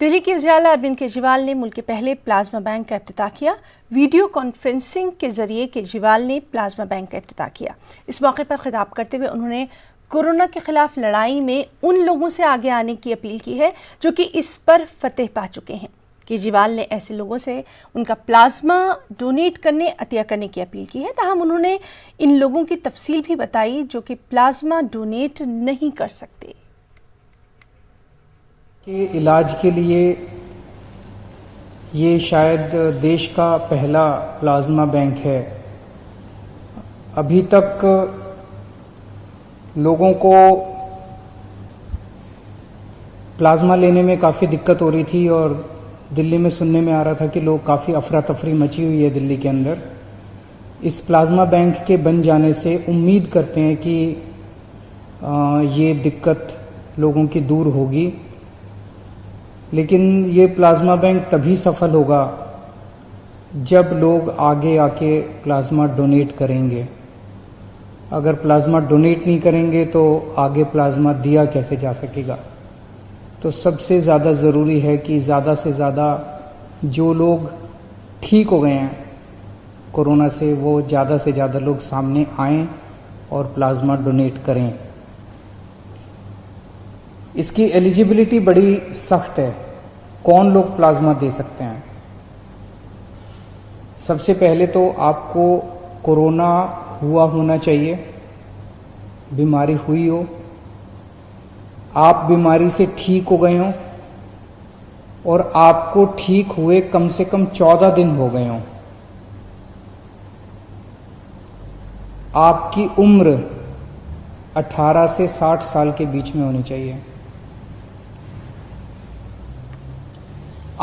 दिल्ली के वज़ीर अरविंद केजरीवाल ने मुल्क के पहले प्लाज्मा बैंक का इफ्तिताह किया। वीडियो कॉन्फ्रेंसिंग के जरिए केजरीवाल ने प्लाज्मा बैंक का इफ्तिताह किया। इस मौके पर खिताब करते हुए उन्होंने कोरोना के खिलाफ लड़ाई में उन लोगों से आगे आने की अपील की है जो कि इस पर फतेह पा चुके हैं। केजरीवाल ने ऐसे लोगों से उनका प्लाज्मा डोनेट करने अतिया करने की अपील की है। ताहम उन्होंने इन लोगों की तफसील भी बताई जो कि प्लाज्मा डोनेट नहीं कर सकते। के इलाज के लिए ये शायद देश का पहला प्लाज्मा बैंक है। अभी तक लोगों को प्लाज्मा लेने में काफ़ी दिक्कत हो रही थी और दिल्ली में सुनने में आ रहा था कि लोग काफ़ी अफरा तफरी मची हुई है दिल्ली के अंदर। इस प्लाज्मा बैंक के बन जाने से उम्मीद करते हैं कि ये दिक्कत लोगों की दूर होगी। लेकिन ये प्लाज्मा बैंक तभी सफल होगा जब लोग आगे आके प्लाज्मा डोनेट करेंगे। अगर प्लाज्मा डोनेट नहीं करेंगे तो आगे प्लाज्मा दिया कैसे जा सकेगा। तो सबसे ज़्यादा ज़रूरी है कि ज़्यादा से ज़्यादा जो लोग ठीक हो गए हैं कोरोना से, वो ज़्यादा से ज़्यादा लोग सामने आएं और प्लाज्मा डोनेट करें। इसकी एलिजिबिलिटी बड़ी सख्त है। कौन लोग प्लाज्मा दे सकते हैं? सबसे पहले तो आपको कोरोना हुआ होना चाहिए, बीमारी हुई हो, आप बीमारी से ठीक हो गए हों और आपको ठीक हुए कम से कम 14 दिन हो गए हों। आपकी उम्र 18 से 60 साल के बीच में होनी चाहिए।